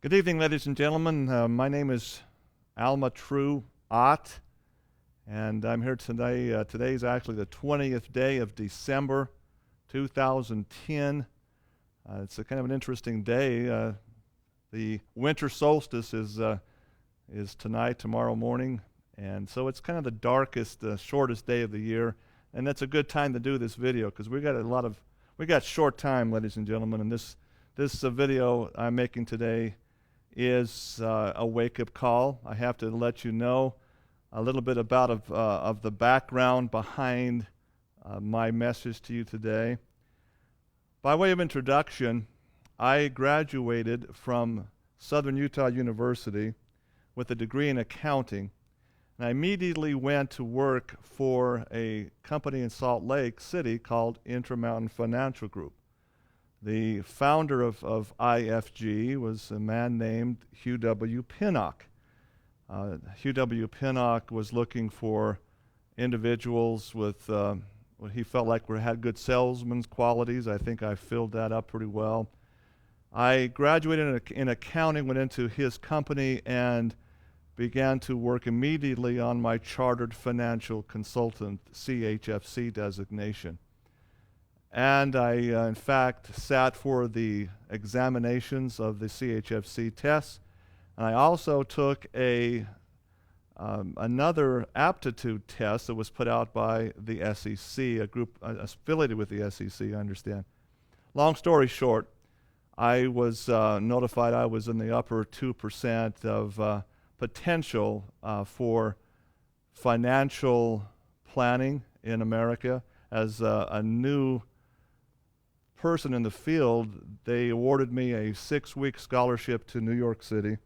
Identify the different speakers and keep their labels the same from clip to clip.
Speaker 1: Good evening, ladies and gentlemen. My name is Alma True Ott, and I'm here today. Today is actually the 20th day of December 2010. It's a kind of an interesting day. The winter solstice is tonight, tomorrow morning, and so it's kind of the darkest, shortest day of the year, and that's a good time to do this video because we got short time, ladies and gentlemen, and this video I'm making today is a wake-up call. I have to let you know a little bit of the background behind my message to you today. By way of introduction, I graduated from Southern Utah University with a degree in accounting, and I immediately went to work for a company in Salt Lake City called Intermountain Financial Group. The founder of IFG was a man named Hugh W. Pinnock. Hugh W. Pinnock was looking for individuals with what he felt like had good salesman's qualities. I think I filled that up pretty well. I graduated in accounting, went into his company, and began to work immediately on my Chartered Financial Consultant, CHFC designation. And I, in fact, sat for the examinations of the CHFC tests. And I also took another aptitude test that was put out by the SEC, a group affiliated with the SEC, I understand. Long story short, I was notified I was in the upper 2% of potential for financial planning in America. As a new person in the field, they awarded me a 6-week scholarship to New York City.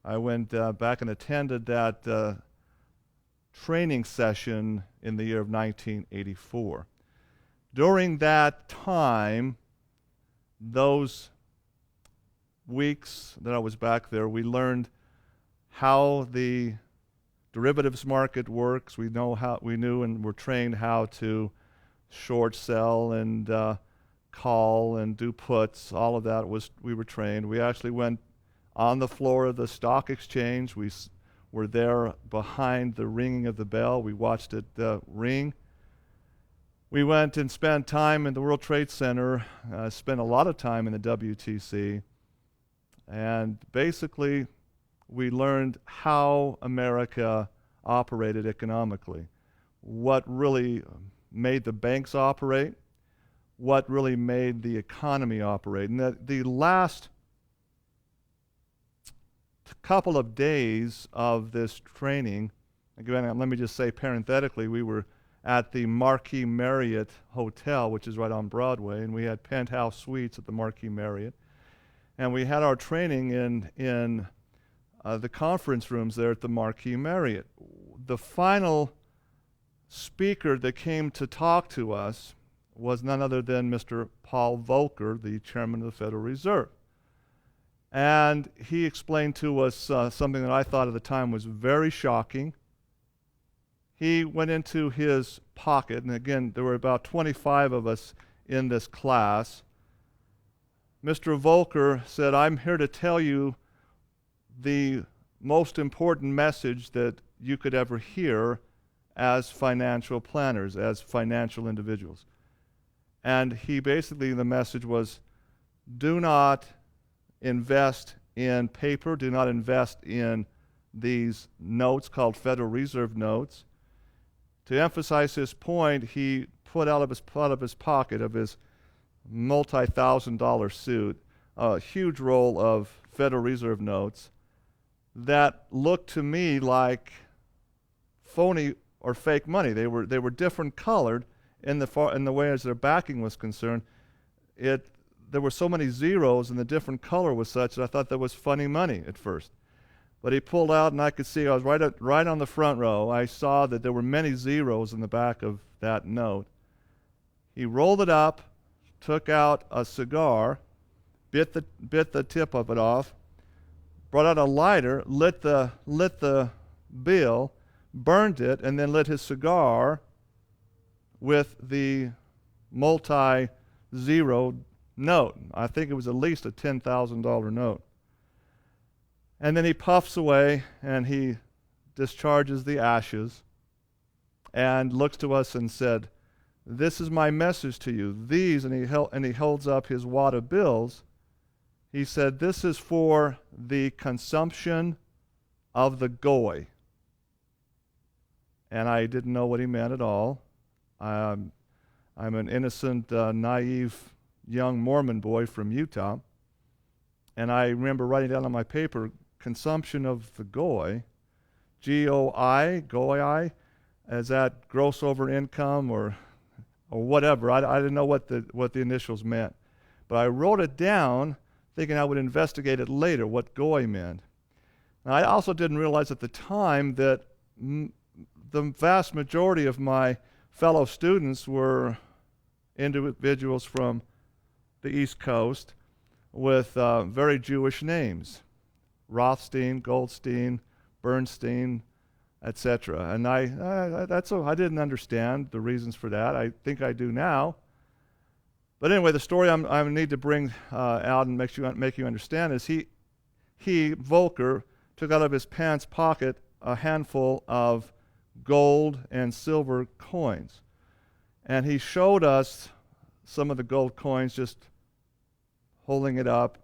Speaker 1: I went back and attended that training session in the year of 1984. During that time, those weeks that I was back there, we learned how the derivatives market works. We knew and were trained how to short sell and call and do puts. All of that we were trained. We actually went on the floor of the stock exchange. We were there behind the ringing of the bell. We watched it ring. We went and spent time in the World Trade Center, spent a lot of time in the WTC, and basically we learned how America operated economically, what really made the banks operate, what really made the economy operate. And the last couple of days of this training, again, let me just say parenthetically, we were at the Marquis Marriott Hotel, which is right on Broadway, and we had penthouse suites at the Marquis Marriott. And we had our training in the conference rooms there at the Marquis Marriott. The final speaker that came to talk to us was none other than Mr. Paul Volcker, the chairman of the Federal Reserve. And he explained to us something that I thought at the time was very shocking. He went into his pocket, and again, there were about 25 of us in this class. Mr. Volcker said, "I'm here to tell you the most important message that you could ever hear as financial planners, as financial individuals." And the message was, do not invest in paper, do not invest in these notes called Federal Reserve notes. To emphasize his point, he put out of his pocket of his multi-$1,000 suit a huge roll of Federal Reserve notes that looked to me like phony or fake money. They were different colored in the way as their backing was concerned. There were so many zeros, and the different color was such that I thought that was funny money at first. But he pulled out, and I could see, I was right on the front row. I saw that there were many zeros in the back of that note. He rolled it up, took out a cigar, bit the tip of it off, brought out a lighter, lit the bill, burned it, and then lit his cigar with the multi-zero note. I think it was at least a $10,000 note. And then he puffs away and he discharges the ashes and looks to us and said, "This is my message to you. These," and he holds up his wad of bills. He said, "This is for the consumption of the goy." And I didn't know what he meant at all. I'm an innocent, naive young Mormon boy from Utah. And I remember writing down on my paper, consumption of the goy, G-O-I, goy, is that gross over income or whatever? I didn't know what the initials meant. But I wrote it down thinking I would investigate it later, what goy meant. And I also didn't realize at the time that the vast majority of my fellow students were individuals from the East Coast with very Jewish names: Rothstein, Goldstein, Bernstein, etc. And I didn't understand the reasons for that. I think I do now. But anyway, the story I need to bring out and make you understand is Volker, took out of his pants pocket a handful of gold and silver coins. And he showed us some of the gold coins, just holding it up.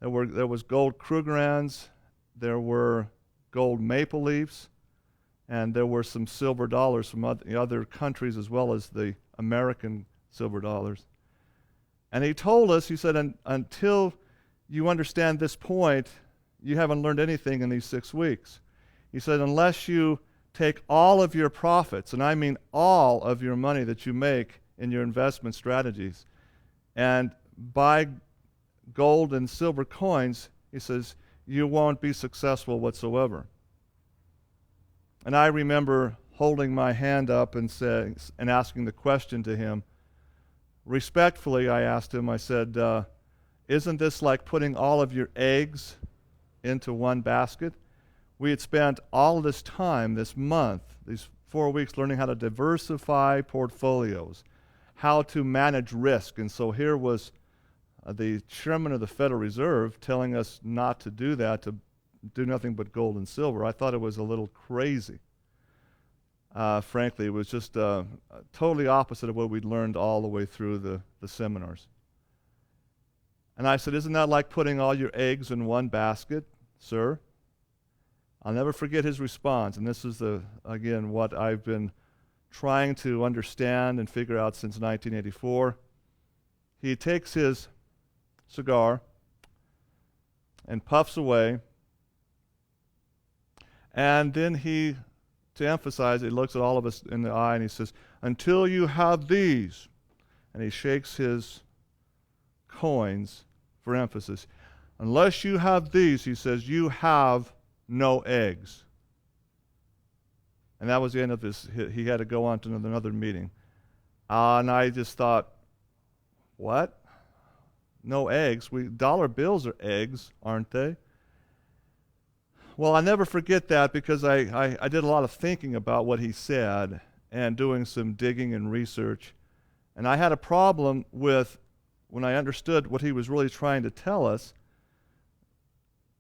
Speaker 1: There was gold Krugerrands, there were gold maple leafs, and there were some silver dollars from other countries as well as the American silver dollars. And he told us, he said, until you understand this point, you haven't learned anything in these 6 weeks. He said, unless you take all of your profits, and I mean all of your money that you make in your investment strategies, and buy gold and silver coins, he says, you won't be successful whatsoever. And I remember holding my hand up and asking the question to him. Respectfully, I asked him, I said, isn't this like putting all of your eggs into one basket? We had spent all this time, this month, these 4 weeks, learning how to diversify portfolios, how to manage risk. And so here was the chairman of the Federal Reserve telling us not to do that, to do nothing but gold and silver. I thought it was a little crazy. Frankly, it was just totally opposite of what we'd learned all the way through the seminars. And I said, isn't that like putting all your eggs in one basket, sir? I'll never forget his response, and this is, again, what I've been trying to understand and figure out since 1984. He takes his cigar and puffs away, and then to emphasize, he looks at all of us in the eye and he says, until you have these, and he shakes his coins for emphasis. Unless you have these, he says, you have no eggs. And that was the end of he had to go on to another meeting. And I just thought, what? No eggs? Dollar bills are eggs, aren't they? Well, I'll never forget that because I did a lot of thinking about what he said and doing some digging and research. And I had a problem with, when I understood what he was really trying to tell us,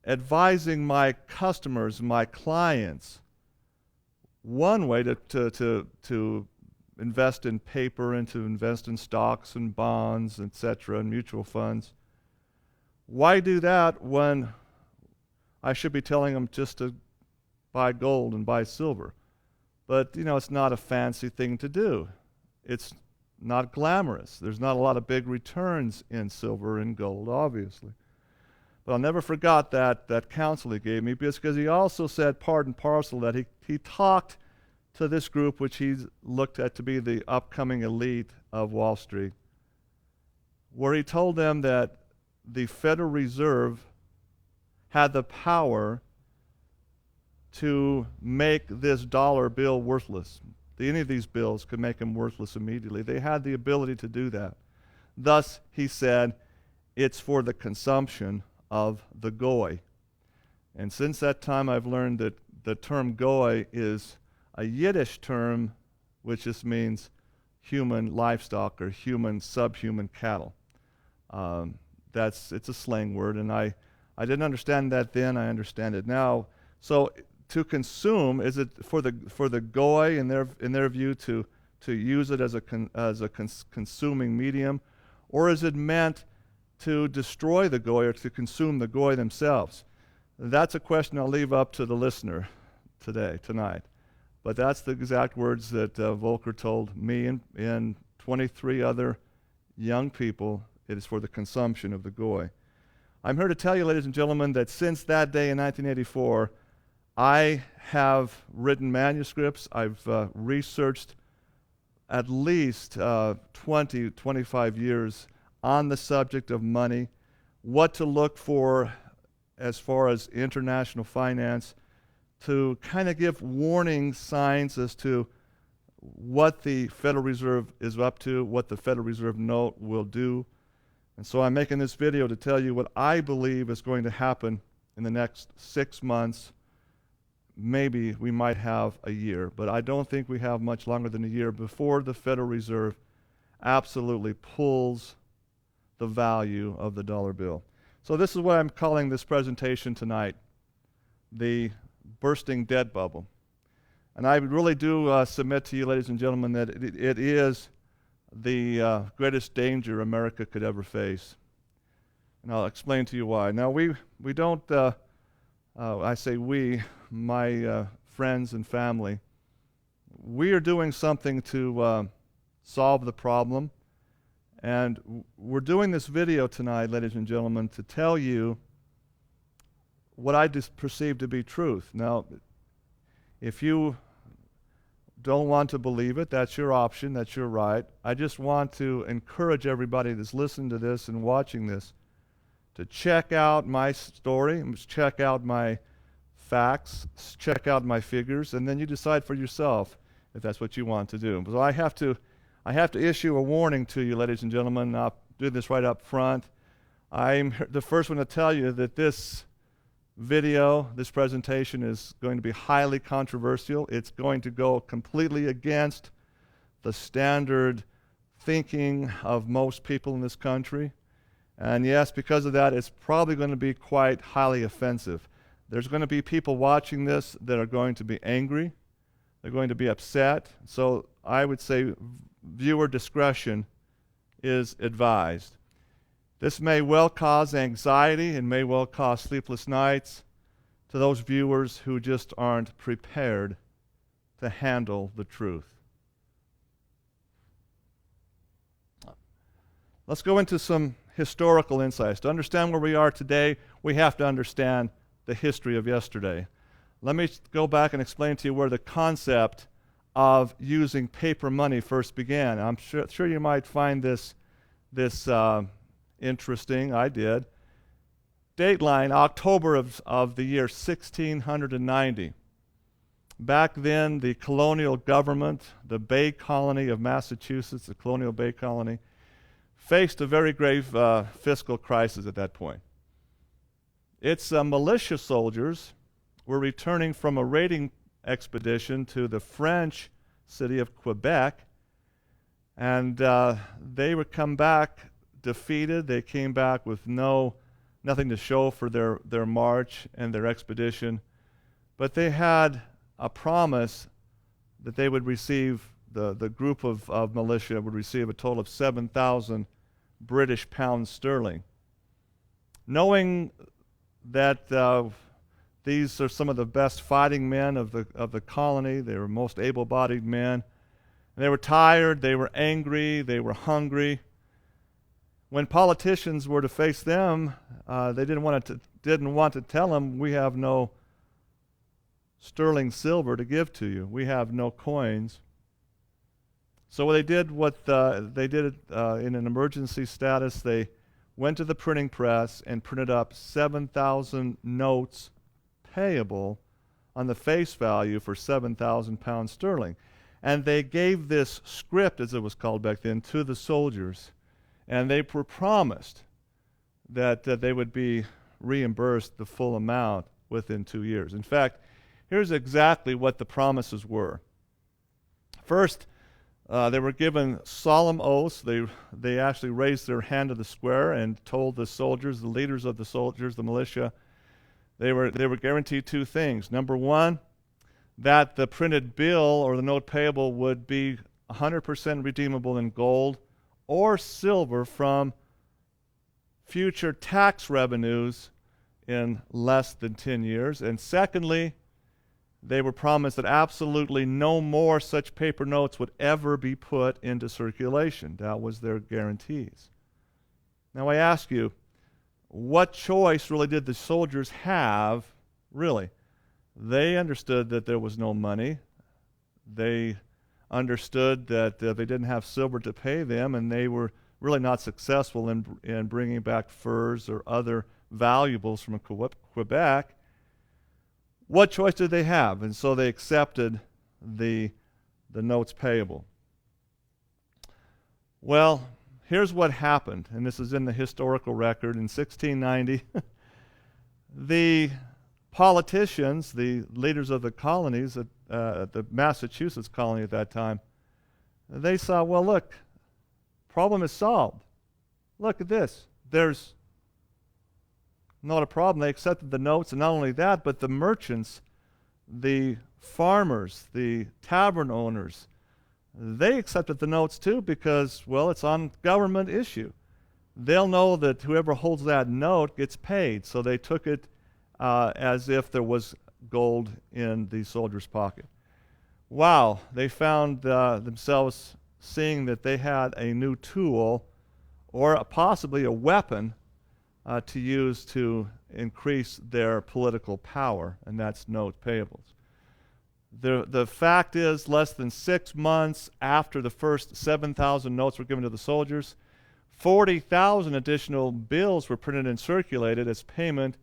Speaker 1: advising my customers, my clients, one way to invest in paper and to invest in stocks and bonds, etc., and mutual funds. Why do that when I should be telling them just to buy gold and buy silver? But, it's not a fancy thing to do. It's not glamorous. There's not a lot of big returns in silver and gold, obviously. But I'll never forget that counsel he gave me, because he also said, part and parcel, that he talked to this group which he looked at to be the upcoming elite of Wall Street, where he told them that the Federal Reserve had the power to make this dollar bill worthless. Any of these bills could make them worthless immediately. They had the ability to do that. Thus, he said, it's for the consumption of the goy. And since that time, I've learned that the term goy is a Yiddish term which just means human livestock or subhuman cattle. It's a slang word, and I I didn't understand that then. I understand it now. So to consume, is it for the goy in their view to use it as a consuming medium, or is it meant to destroy the goy or to consume the goy themselves? That's a question I'll leave up to the listener tonight. But that's the exact words that Volcker told me and 23 other young people. It is for the consumption of the goy. I'm here to tell you, ladies and gentlemen, that since that day in 1984, I have written manuscripts. I've researched at least 20, 25 years on the subject of money, what to look for as far as international finance, to kind of give warning signs as to what the Federal Reserve is up to, what the Federal Reserve note will do. And so I'm making this video to tell you what I believe is going to happen in the next 6 months. Maybe we might have a year, but I don't think we have much longer than a year before the Federal Reserve absolutely pulls the value of the dollar bill. So this is what I'm calling this presentation tonight, the bursting debt bubble. And I really do submit to you, ladies and gentlemen, that it is the greatest danger America could ever face. And I'll explain to you why. Now, we don't, I say we, my friends and family, we are doing something to solve the problem. And we're doing this video tonight, ladies and gentlemen, to tell you what I just perceive to be truth. Now, if you don't want to believe it, that's your option, that's your right. I just want to encourage everybody that's listening to this and watching this to check out my story, check out my facts, check out my figures, and then you decide for yourself if that's what you want to do. So I have to issue a warning to you, ladies and gentlemen. I'll do this right up front. I'm the first one to tell you that this video, this presentation, is going to be highly controversial. It's going to go completely against the standard thinking of most people in this country. And yes, because of that, it's probably going to be quite highly offensive. There's going to be people watching this that are going to be angry. They're going to be upset. So I would say viewer discretion is advised. This may well cause anxiety and may well cause sleepless nights to those viewers who just aren't prepared to handle the truth. Let's go into some historical insights. To understand where we are today, we have to understand the history of yesterday. Let me go back and explain to you where the concept of using paper money first began. I'm sure you might find this interesting. I did. Dateline, October of the year 1690. Back then, the colonial government, the Bay Colony of Massachusetts, the colonial Bay Colony, faced a very grave fiscal crisis at that point. Its militia soldiers were returning from a raiding expedition to the French city of Quebec, and they would come back defeated. They came back with nothing to show for their march and their expedition, but they had a promise that they would receive, the group of militia would receive a total of 7,000 British pounds sterling. Knowing that these are some of the best fighting men of the colony, they were most able-bodied men, and they were tired, they were angry, they were hungry. When politicians were to face them, they didn't want to tell them, we have no sterling silver to give to you. We have no coins. So they did in an emergency status. They went to the printing press and printed up 7,000 notes payable on the face value for 7,000 pounds sterling. And they gave this script, as it was called back then, to the soldiers. And they were promised that they would be reimbursed the full amount within 2 years. In fact, here's exactly what the promises were. First, They were given solemn oaths. They actually raised their hand to the square and told the soldiers, the leaders of the soldiers, the militia, they were guaranteed two things. Number one, that the printed bill or the note payable would be 100% redeemable in gold or silver from future tax revenues in less than 10 years. And secondly, they were promised that absolutely no more such paper notes would ever be put into circulation. That was their guarantees. Now I ask you, what choice really did the soldiers have, really? They understood that there was no money. They understood that they didn't have silver to pay them, and they were really not successful in bringing back furs or other valuables from Quebec. What choice did they have? And so they accepted the notes payable. Well, here's what happened, and this is in the historical record. In 1690, the politicians, the leaders of the colonies, the Massachusetts colony at that time, they saw, well, look, problem is solved. Look at this. There's not a problem. They accepted the notes, and not only that, but the merchants, the farmers, the tavern owners, they accepted the notes too because, well, it's on government issue. They'll know that whoever holds that note gets paid, so they took it as if there was gold in the soldier's pocket. Wow, they found themselves seeing that they had a new tool or possibly a weapon to use to increase their political power, and that's note payables. The fact is, less than 6 months after the first 7,000 notes were given to the soldiers, 40,000 additional bills were printed and circulated as payment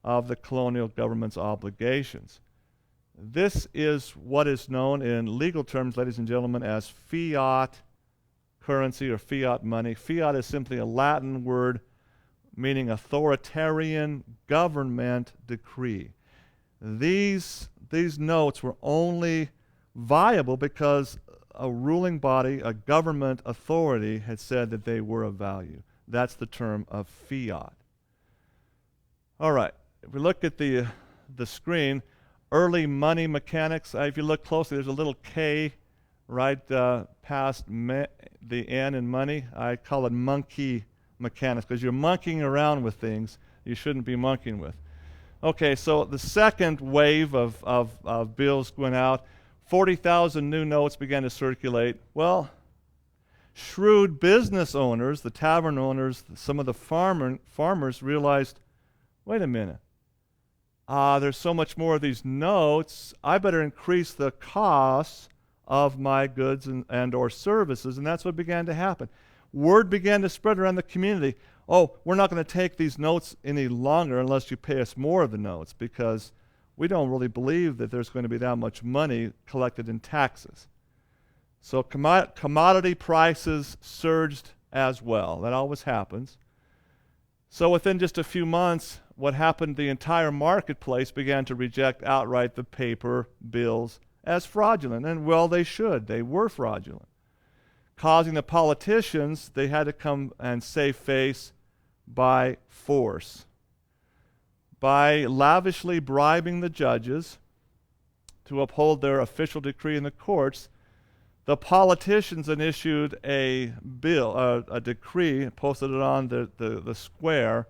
Speaker 1: of the colonial government's obligations. This is what is known in legal terms, ladies and gentlemen, as fiat currency or fiat money. Fiat is simply a Latin word meaning authoritarian government decree. These notes were only viable because a ruling body, a government authority, had said that they were of value. That's the term of fiat. All right, if we look at the screen, early money mechanics, if you look closely, there's a little K right past the N in money. I call it monkey mechanics because you're monkeying around with things you shouldn't be monkeying with. Okay, so the second wave of bills went out. 40,000 new notes began to circulate. Well, shrewd business owners, the tavern owners, some of the farmers realized, wait a minute, there's so much more of these notes, I better increase the costs of my goods and or services, and that's what began to happen. Word began to spread around the community, oh, we're not going to take these notes any longer unless you pay us more of the notes, because we don't really believe that there's going to be that much money collected in taxes. So commodity prices surged as well. That always happens. So within just a few months, what happened, the entire marketplace began to reject outright the paper bills as fraudulent. And well, they should. They were fraudulent. Causing the politicians, they had to come and save face by force. By lavishly bribing the judges to uphold their official decree in the courts, the politicians then issued a decree, posted it on the square,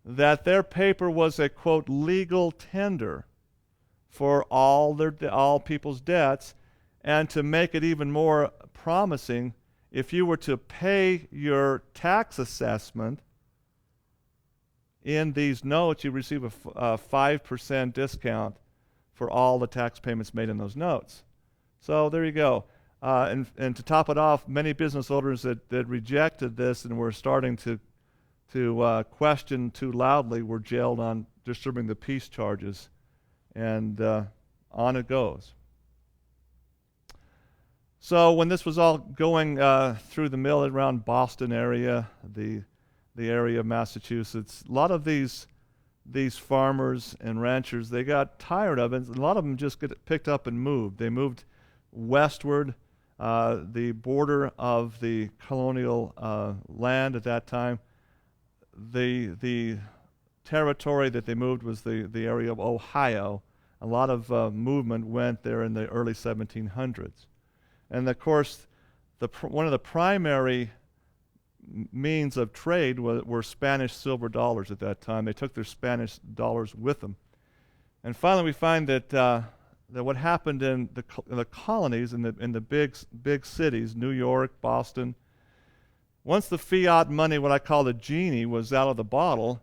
Speaker 1: that their paper was a, quote, legal tender for all people's debts, and to make it even more promising, if you were to pay your tax assessment in these notes, you receive a 5% discount for all the tax payments made in those notes. So there you go. And to top it off, many business owners that rejected this and were starting to question too loudly were jailed on disturbing the peace charges, and on it goes. So when this was all going through the mill around Boston area, the area of Massachusetts, a lot of these farmers and ranchers, they got tired of it. A lot of them just get picked up and moved. They moved westward the border of the colonial land at that time. The territory that they moved was the area of Ohio. A lot of movement went there in the early 1700s. And of course, one of the primary means of trade were Spanish silver dollars at that time. They took their Spanish dollars with them. And finally, we find that what happened in the colonies, in the big cities, New York, Boston, once the fiat money, what I call the genie, was out of the bottle,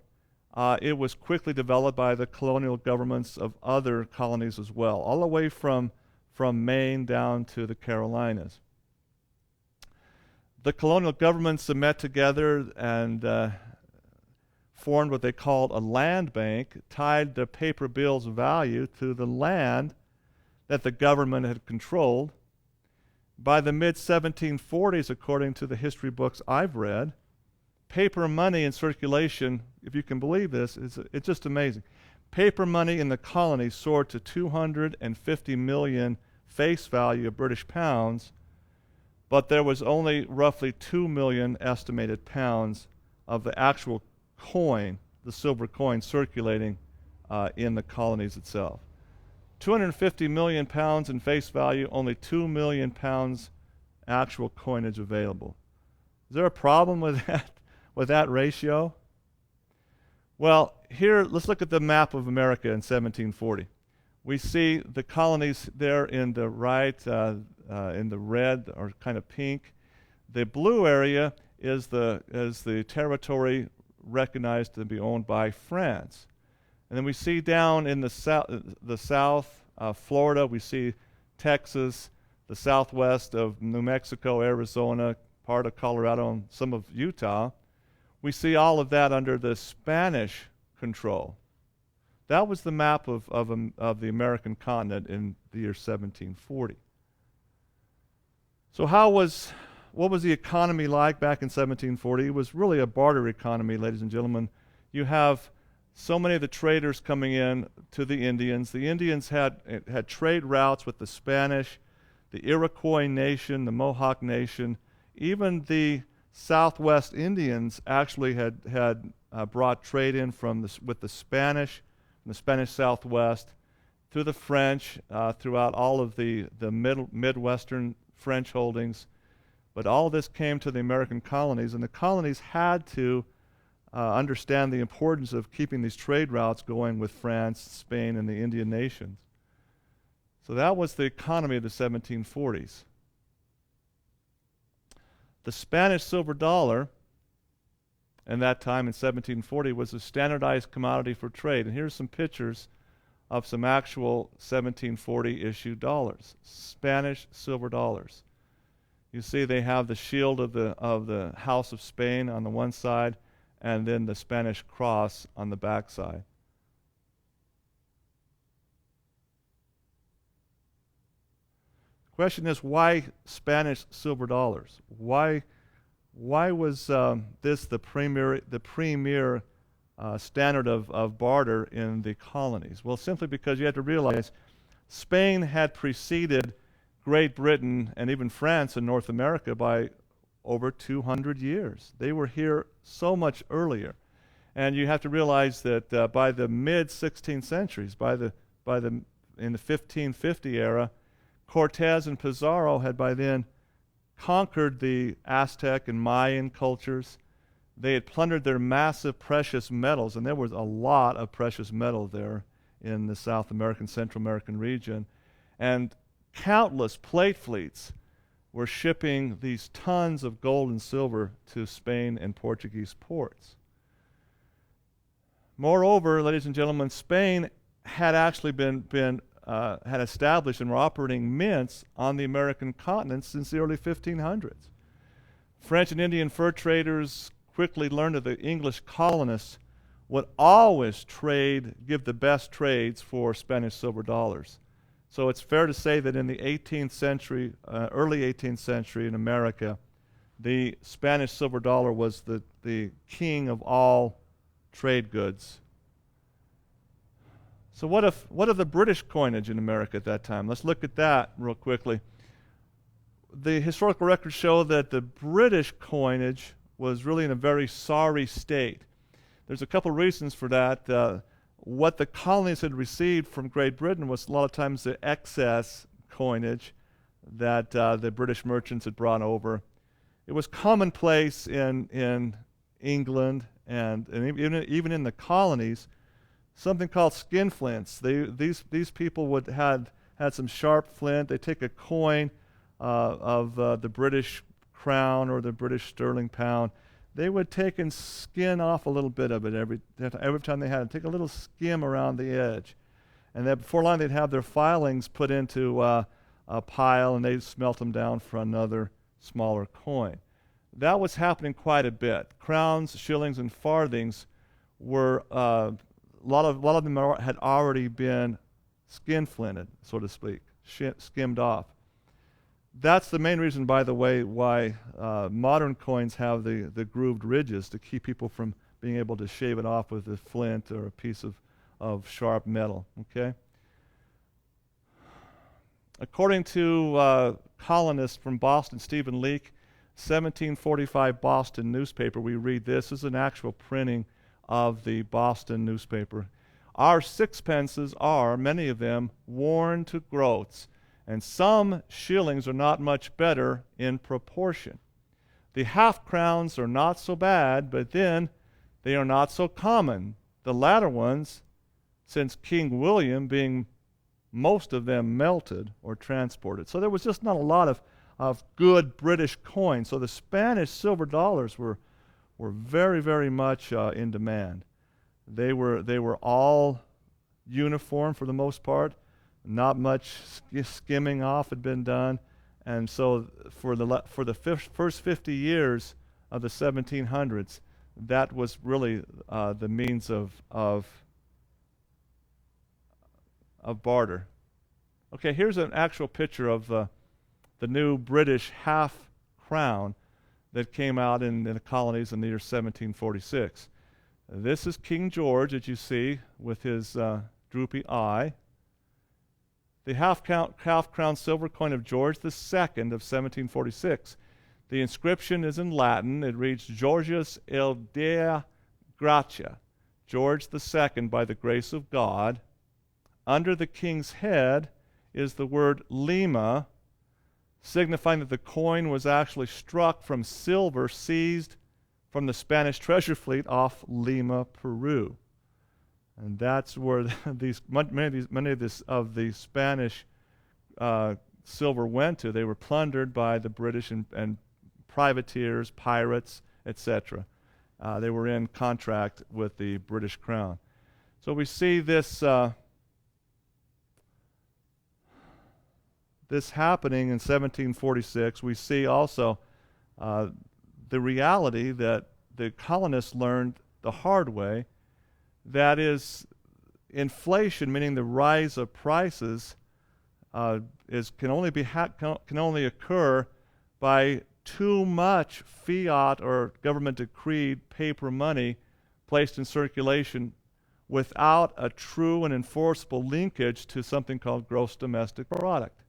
Speaker 1: it was quickly developed by the colonial governments of other colonies as well, all the way from Maine down to the Carolinas. The colonial governments met together and formed what they called a land bank, tied the paper bill's value to the land that the government had controlled. By the mid-1740s, according to the history books I've read, paper money in circulation, if you can believe this, it's just amazing. Paper money in the colonies soared to 250 million face value of British pounds, but there was only roughly 2 million estimated pounds of the actual coin, the silver coin, circulating in the colonies itself. 250 million pounds in face value, only 2 million pounds actual coinage available. Is there a problem with that ratio? Well, here, let's look at the map of America in 1740. We see the colonies there in the right, in the red or kind of pink. The blue area is the territory recognized to be owned by France. And then we see down in the south, Florida, we see Texas, the southwest of New Mexico, Arizona, part of Colorado, and some of Utah. We see all of that under the Spanish control. That was the map of the American continent in the year 1740. So what was the economy like back in 1740? It was really a barter economy, ladies and gentlemen. You have so many of the traders coming in to the Indians. The Indians had trade routes with the Spanish, the Iroquois nation, the Mohawk nation. Even the Southwest Indians actually had brought trade in with the Spanish, from the Spanish Southwest, through the French, throughout all of the Midwestern French holdings. But all of this came to the American colonies, and the colonies had to understand the importance of keeping these trade routes going with France, Spain, and the Indian nations. So that was the economy of the 1740s. The Spanish silver dollar in that time in 1740 was a standardized commodity for trade. And here's some pictures of some actual 1740 issued dollars, Spanish silver dollars. You see they have the shield of the House of Spain on the one side, and then the Spanish cross on the back side. The question is, why Spanish silver dollars? Why was this the premier standard of barter in the colonies? Well, simply because you have to realize Spain had preceded Great Britain and even France in North America by over 200 years. They were here so much earlier. And you have to realize that by the mid-16th centuries, in the 1550 era, Cortez and Pizarro had by then conquered the Aztec and Mayan cultures. They had plundered their massive precious metals, and there was a lot of precious metal there in the South American, Central American region. And countless plate fleets were shipping these tons of gold and silver to Spain and Portuguese ports. Moreover, ladies and gentlemen, Spain had actually had established and were operating mints on the American continent since the early 1500s. French and Indian fur traders quickly learned that the English colonists would always give the best trades for Spanish silver dollars. So it's fair to say that in the 18th century, early 18th century in America, the Spanish silver dollar was the king of all trade goods. So what of the British coinage in America at that time? Let's look at that real quickly. the historical records show that the British coinage was really in a very sorry state. There's a couple reasons for that. What the colonies had received from Great Britain was a lot of times the excess coinage that the British merchants had brought over. It was commonplace in England and even in the colonies, something called skinflints. These people had some sharp flint. They take a coin of the British crown or the British sterling pound. They would take and skin off a little bit of it every time they had it. Take a little skim around the edge. And then before long they'd have their filings put into a pile and they'd smelt them down for another smaller coin. That was happening quite a bit. Crowns, shillings, and farthings were, a lot of them had already been skinflinted, so to speak, skimmed off. That's the main reason, by the way, why modern coins have the grooved ridges to keep people from being able to shave it off with a flint or a piece of sharp metal. Okay. According to columnist from Boston, Stephen Leake, 1745 Boston newspaper, we read this. This is an actual printing of the Boston newspaper. Our sixpences are, many of them, worn to groats, and some shillings are not much better in proportion. The half-crowns are not so bad, but then they are not so common. The latter ones, since King William being most of them melted or transported. So there was just not a lot of good British coins. So the Spanish silver dollars were very, very much in demand. They were all uniform for the most part. Not much skimming off had been done, and so for the first 50 years of the 1700s, that was really the means of barter. Okay, here's an actual picture of the new British half crown that came out in the colonies in the year 1746. This is King George, as you see, with his droopy eye. The half-crown silver coin of George II of 1746. The inscription is in Latin. It reads, Georgius il Dea Gratia, George II by the grace of God. Under the king's head is the word lima, signifying that the coin was actually struck from silver seized from the Spanish treasure fleet off Lima, Peru. And that's where many of the Spanish silver went to. They were plundered by the British and privateers, pirates, etc. They were in contract with the British Crown. So we see this happening in 1746. We see also the reality that the colonists learned the hard way. That is, inflation, meaning the rise of prices, can only occur by too much fiat or government decreed paper money placed in circulation without a true and enforceable linkage to something called gross domestic product.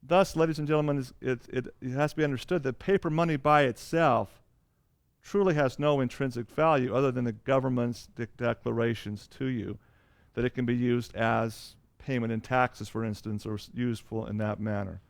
Speaker 1: Thus, ladies and gentlemen, it has to be understood that paper money by itself truly has no intrinsic value other than the government's declarations to you that it can be used as payment in taxes, for instance, or useful in that manner.